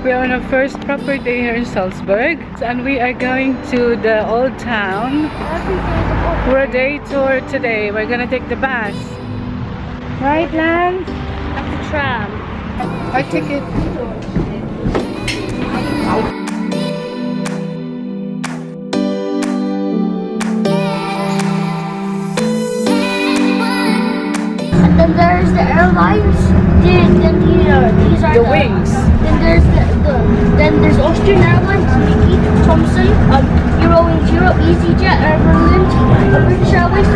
We are on our first proper day here in Salzburg, and we are going to the old town for a day tour today. We're gonna take the bus. Right, Lan? That's the tram. Our ticket. And then there's the airlines. These are The wings. Then there's Austrian Airlines, Mickey, Thomson, Eurowings, EasyJet, Air Berlin, British Airways.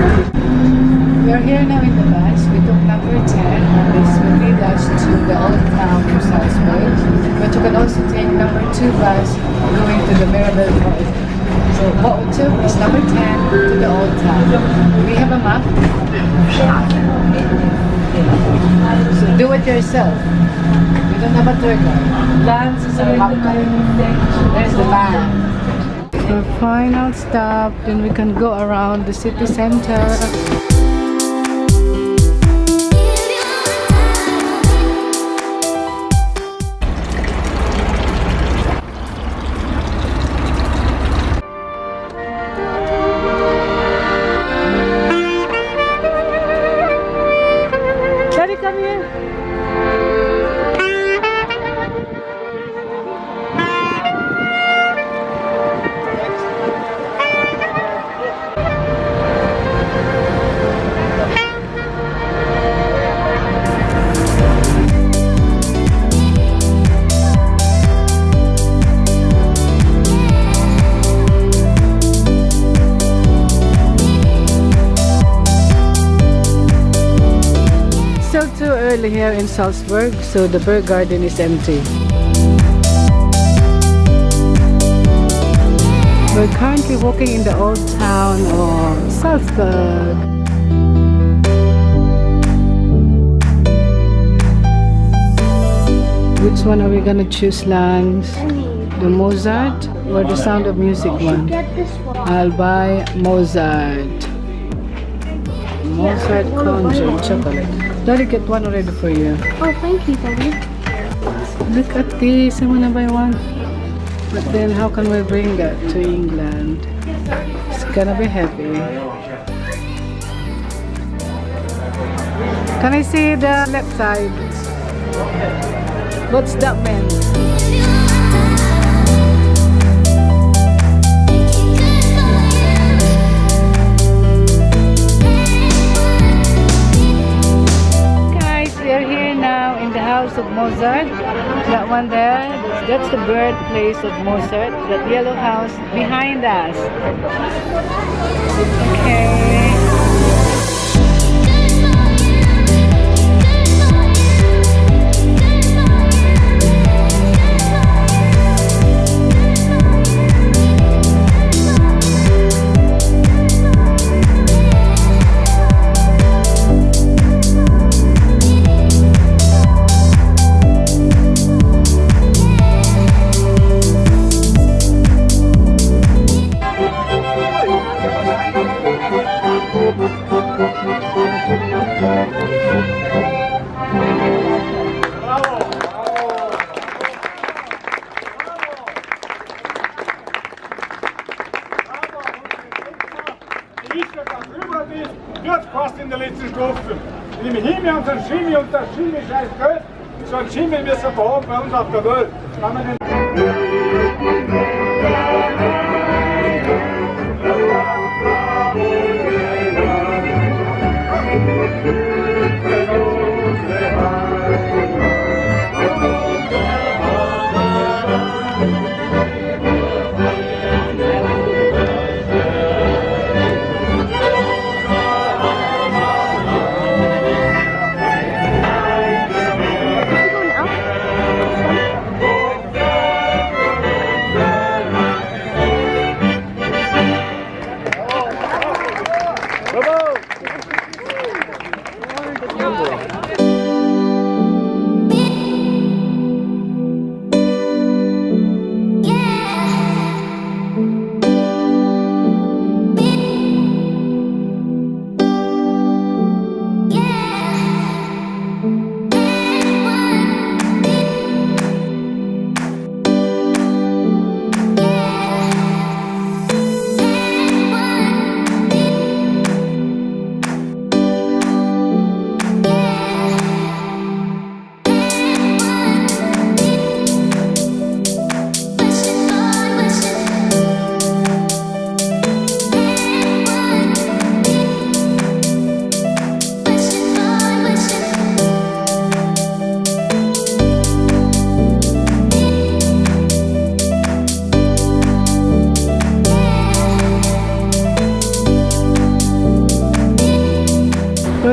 We are here now in the bus. We took number 10, and this will lead us to the old town of Salzburg. But you can also take number 2 bus going to the Mirabel Park. So what we took is number 10 to the old town. We have a map. So do it yourself. We don't have a tour guide. Lance is a map guide. There's the map. Our final stop, then we can go around the city center. Daddy, come here. Still too early here in Salzburg, so the Berg Garden is empty. We're currently walking in the old town of Salzburg. Which one are we gonna choose, Lance? The Mozart or the Sound of Music one? Get this one. I'll buy Mozart. Mozart Conjure chocolate. Daddy, get one already for you. Oh, thank you, Daddy. Look at this. I wanna buy one. But then how can we bring that to England? It's gonna be heavy. Can I see the left side? What's that mean? House of Mozart, that one there, that's the birthplace of Mozart, that yellow house behind us. Okay. Jetzt fast in der letzten Stufe. Im Himmel und der Schimmel und der Schimmel ist heiß Geld. So ein Schimmel müssen wir haben bei uns auf der Welt. Kann man den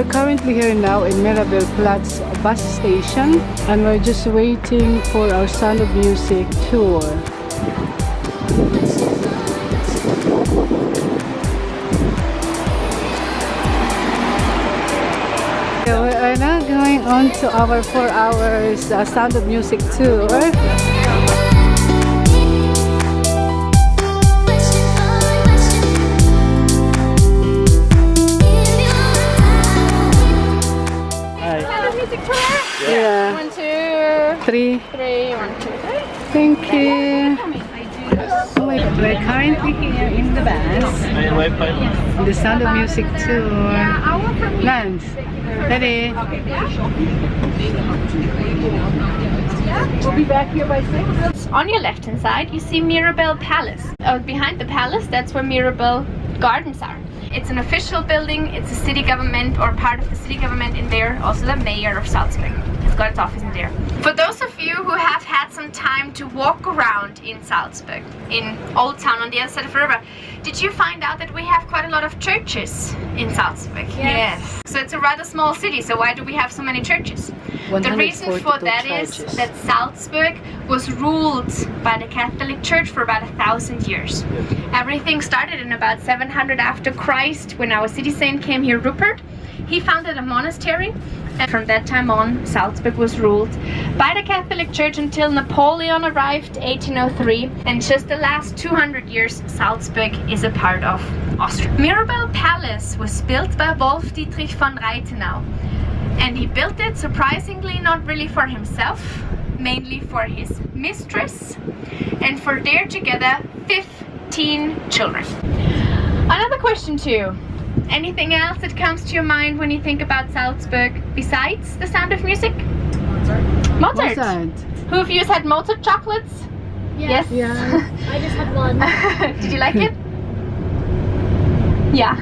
We're currently here now in Mirabelplatz bus station, and we're just waiting for our Sound of Music tour. We are now going on to our 4 hours Sound of Music tour. Yeah. 1, 2, 3. 3. 1, 2, 3. Thank you. We're currently here in the bus. The Sound of Music tour. Lance, ready? We'll be back here by 6. On your left hand side you see Mirabel Palace. Behind the palace, that's where Mirabel Gardens are. It's an official building, it's a city government or part of the city government in there, also the mayor of Salzburg. It's got its office in there. For those of you who have had some time to walk around in Salzburg, in Old Town on the other side of the river, did you find out that we have quite a lot of churches in Salzburg? Yes. So it's a rather small city, so why do we have so many churches? The reason for that is that Salzburg was ruled by the Catholic Church for about 1,000 years. Everything started in about 700 after Christ, when our city saint came here, Rupert. He founded a monastery, and from that time on Salzburg was ruled by the Catholic Church until Napoleon arrived 1803, and just the last 200 years Salzburg is a part of Austria. Mirabel Palace was built by Wolf Dietrich von Reithenau, and he built it surprisingly not really for himself, mainly for his mistress and for their together 15 children. Another question too. Anything else that comes to your mind when you think about Salzburg besides the Sound of Music? Mozart. Who of you has had Mozart chocolates? Yes. Yeah. I just had one. Did you like it? Yeah.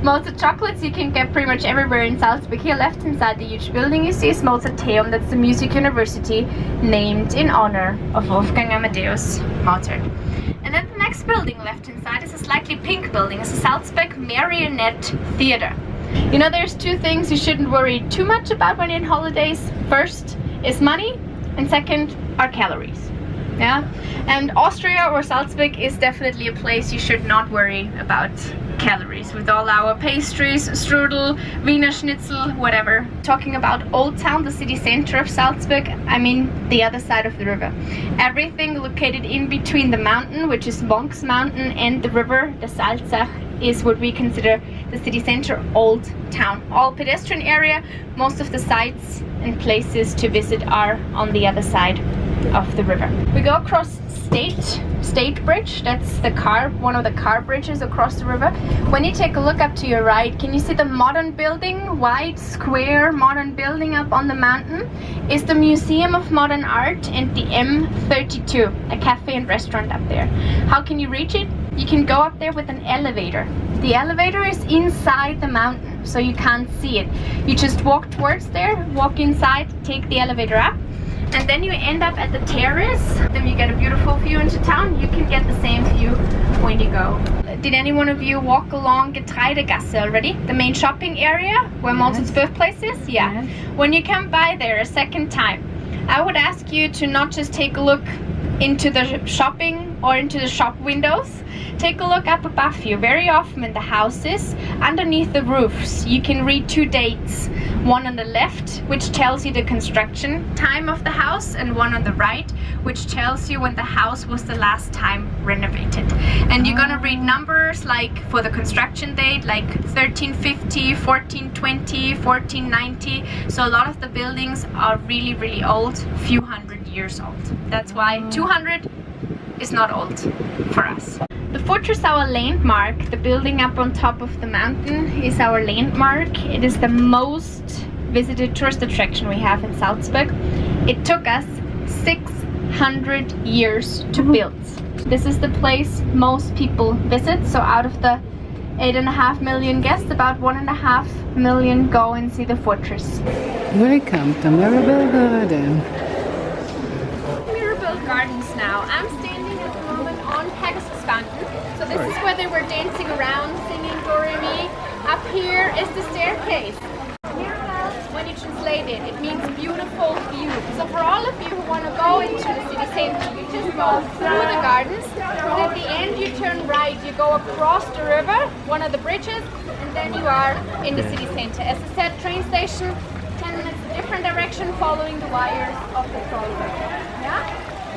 Mozart chocolates you can get pretty much everywhere in Salzburg. Here left inside the huge building you see is Mozarteum. That's the music university named in honor of Wolfgang Amadeus Mozart. And then the next building left inside is a slightly pink building. It's a Salzburg Marionette Theater. You know, there's two things you shouldn't worry too much about when you're on holidays. First is money, and second are calories. Yeah, and Austria or Salzburg is definitely a place you should not worry about calories, with all our pastries, strudel, Wiener Schnitzel, whatever. Talking about Old Town, the city center of Salzburg, I mean the other side of the river. Everything located in between the mountain, which is Monk's Mountain, and the river, the Salzach, is what we consider the city center, Old Town. All pedestrian area, most of the sites and places to visit are on the other side of the river. We go across State Bridge. That's the one of the car bridges across the river. When you take a look up to your right, can you see the modern building, white square modern building up on the mountain? Is the Museum of Modern Art and the M32, a cafe and restaurant up there. How can you reach it? You can go up there with an elevator. The elevator is inside the mountain, so you can't see it. You just walk towards there, walk inside, take the elevator up, and then you end up at the terrace. Then you get a beautiful view into town. You can get the same view when you go. Did any one of you walk along Getreidegasse already? The main shopping area where Mozart's birthplace is? Yeah. When you come by there a second time, I would ask you to not just take a look into the shopping or into the shop windows. Take a look up above you. Very often in the houses, underneath the roofs, you can read two dates. One on the left, which tells you the construction time of the house, and one on the right, which tells you when the house was the last time renovated. And you're gonna read numbers like for the construction date, like 1350, 1420, 1490. So a lot of the buildings are really, really old, few hundred years old. That's why 200 is not old for us. The fortress, our landmark, the building up on top of the mountain, is our landmark. It is the most visited tourist attraction we have in Salzburg. It took us 600 years to build. This is the place most people visit. So out of the 8.5 million guests, about 1.5 million go and see the fortress. Welcome to Mirabel Garden. Mirabel Gardens now. I'm standing at the moment on Pegasus Fountain. So this is where they were dancing around, singing Do Re Mi. Up here is the staircase. When you translate it, it means beautiful view. So for all of you who want to go into the city center, you just go through the gardens, and at the end you turn right. You go across the river, one of the bridges, and then you are in the city center. As I said, train station, 10 minutes different direction, following the wires of the trolley. Yeah?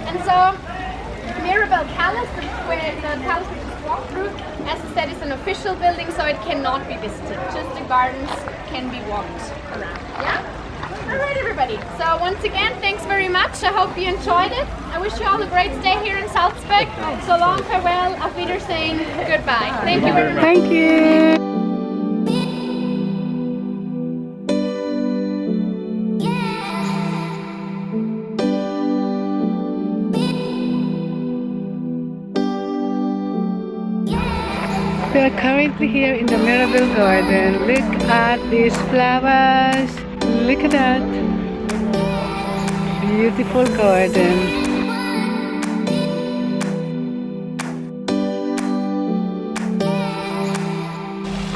And so, Mirabel Palace, where the palace we just walked through, as I said, it's an official building, so it cannot be visited. Just the gardens can be walked around. Yeah? Alright, everybody. So once again, thanks very much. I hope you enjoyed it. I wish you all a great stay here in Salzburg. So long, farewell, auf Wiedersehen, goodbye. Thank you very much. Thank you. We are currently here in the Mirabel Garden. Look at these flowers. Look at that. Beautiful garden.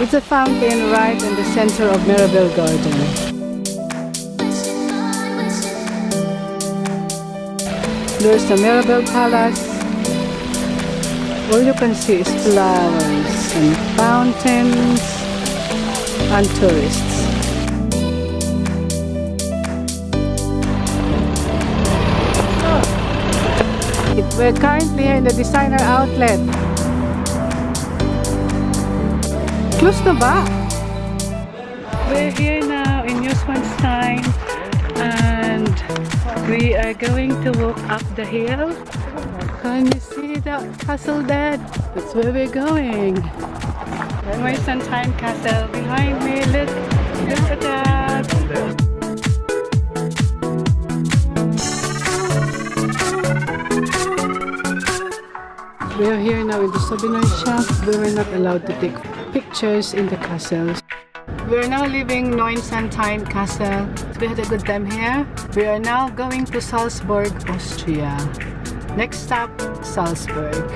It's a fountain right in the center of Mirabel Garden. There's the Mirabel Palace. All you can see is flowers and fountains and tourists. We're currently here in the designer outlet. Close na ba? We're here now in Neuschwanstein and we are going to walk up the hill. Can you see the castle there? That's where we're going. Neuschwanstein Castle behind me. Look at that. We're here now in the souvenir shop. We were not allowed to take pictures in the castles. We're now leaving Neuschwanstein Castle. We had a good time here. We are now going to Salzburg, Austria. Next stop, Salzburg.